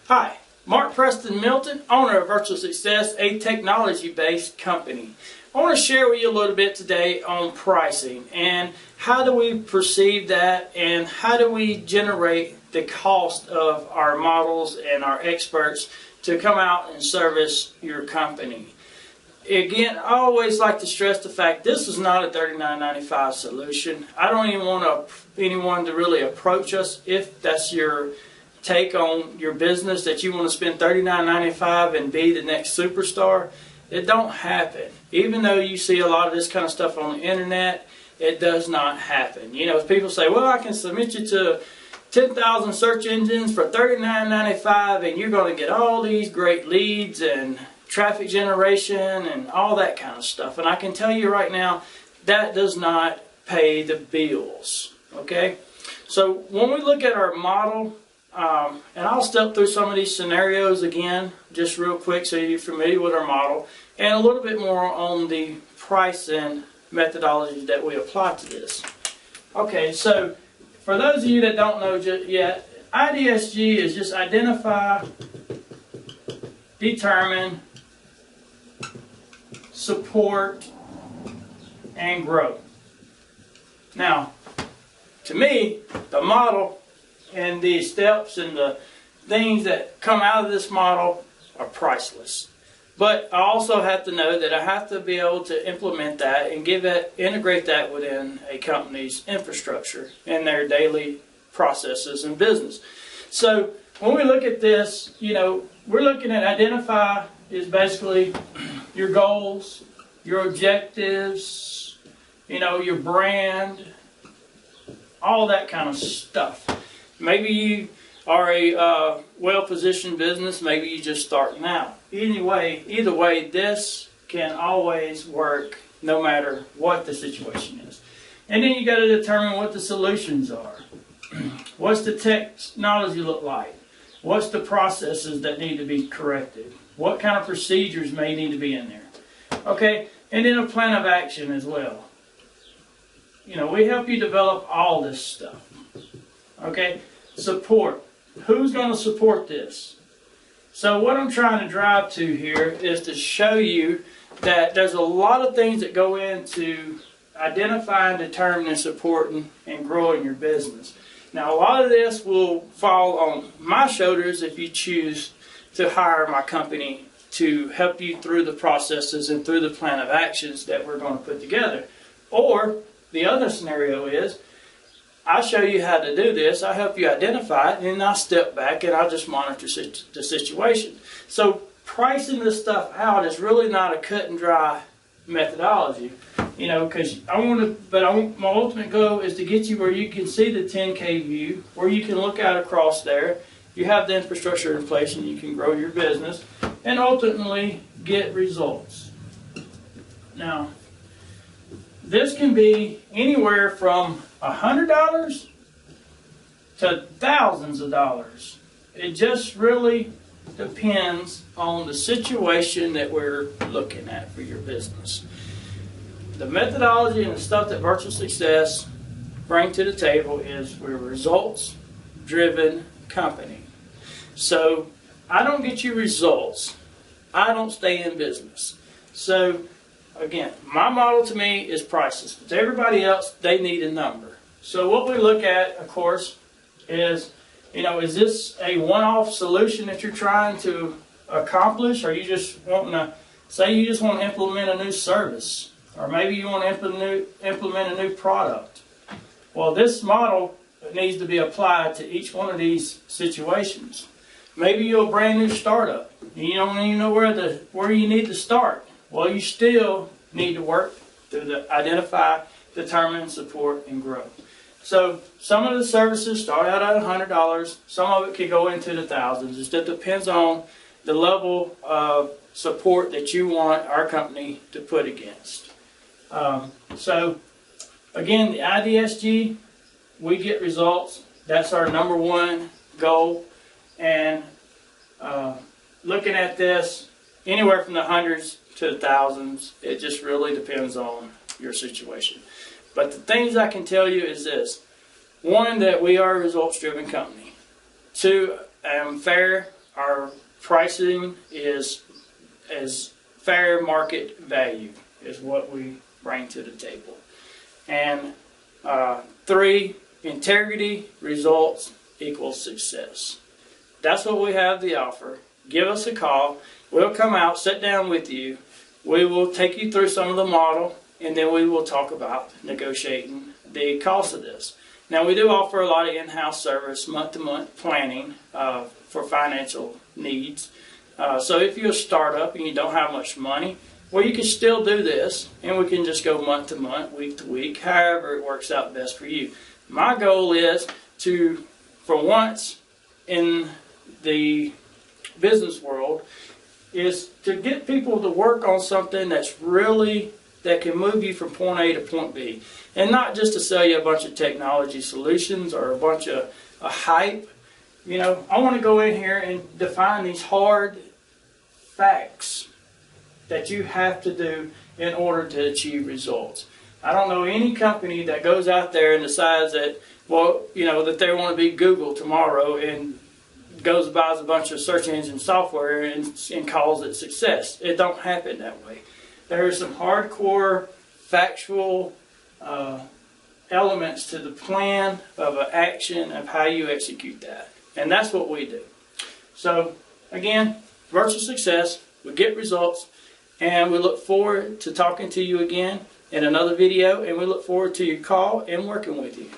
Hi, Mark Preston Milton, owner of Virtual Success, a technology-based company. I want to share with you a little bit today on pricing and how do we perceive that and how do we generate the cost of our models and our experts to come out and service your company. Again, I always like to stress the fact this is not a $39.95 solution. I don't even want anyone to really approach us if that's your take on your business, that you want to spend $39.95 and be the next superstar. It don't happen. Even though you see a lot of this kind of stuff on the internet, it does not happen. You know, people say, well, I can submit you to 10,000 search engines for $39.95 and you're going to get all these great leads and traffic generation and all that kind of stuff. And I can tell you right now, that does not pay the bills. Okay? So when we look at our model, and I'll step through some of these scenarios again, just real quick so you're familiar with our model, and a little bit more on the pricing methodologies that we apply to this. Okay, so for those of you that don't know yet, IDSG is just identify, determine, support, and grow. Now, to me, the model and the steps and the things that come out of this model are priceless. But I also have to know that I have to be able to implement that and integrate that within a company's infrastructure and their daily processes and business. So when we look at this, you know, we're looking at identify is basically your goals, your objectives, you know, your brand, all that kind of stuff. Maybe you are a well-positioned business. Maybe you're just starting out. Either way, this can always work no matter what the situation is. And then you got to determine what the solutions are. What's the technology look like? What's the processes that need to be corrected? What kind of procedures may need to be in there? Okay, and then a plan of action as well. You know, we help you develop all this stuff. Okay, support. Who's going to support this? So what I'm trying to drive to here is to show you that there's a lot of things that go into identifying, determining, supporting, and growing your business. Now, a lot of this will fall on my shoulders if you choose to hire my company to help you through the processes and through the plan of actions that we're going to put together. Or the other scenario is, I show you how to do this, I help you identify it, and then I step back and I'll just monitor the situation. So pricing this stuff out is really not a cut and dry methodology, you know, because my ultimate goal is to get you where you can see the 10K view, where you can look out across there, you have the infrastructure in place and you can grow your business and ultimately get results. Now, this can be anywhere from $100 to thousands of dollars. It just really depends on the situation that we're looking at for your business. The methodology and the stuff that Virtual Success bring to the table is we're a results-driven company. So I don't get you results. I don't stay in business. So again, my model to me is priceless. But to everybody else, they need a number. So what we look at, of course, is, you know, is this a one-off solution that you're trying to accomplish? Or you just wanting to, say you just want to implement a new service. Or maybe you want to implement a new product. Well, this model needs to be applied to each one of these situations. Maybe you're a brand new startup. You don't even know where you need to start. Well, you still need to work through the identify, determine, support, and grow. So some of the services start out at $100. Some of it can go into the thousands. It just depends on the level of support that you want our company to put against. So again, the IDSG, we get results. That's our number one goal. And looking at this, anywhere from the hundreds to the thousands. It just really depends on your situation. But the things I can tell you is this. One, that we are a results-driven company. Two, fair. Our pricing is fair market value is what we bring to the table. And three, integrity, results equals success. That's what we have to offer. Give us a call. We'll come out, sit down with you. We will take you through some of the model, and then we will talk about negotiating the cost of this. Now, we do offer a lot of in-house service, month-to-month planning for financial needs. So if you're a startup and you don't have much money, well, you can still do this, and we can just go month to month, week to week, however it works out best for you. My goal is to, for once in the business world, is to get people to work on something that's really, that can move you from point A to point B. And not just to sell you a bunch of technology solutions or a bunch of hype. You know, I want to go in here and define these hard facts that you have to do in order to achieve results. I don't know any company that goes out there and decides that, well, you know, that they want to be Google tomorrow and goes and buys a bunch of search engine software and calls it success. It don't happen that way. There are some hardcore, factual elements to the plan of an action of how you execute that. And that's what we do. So, again, virtual success, we get results, and we look forward to talking to you again in another video, and we look forward to your call and working with you.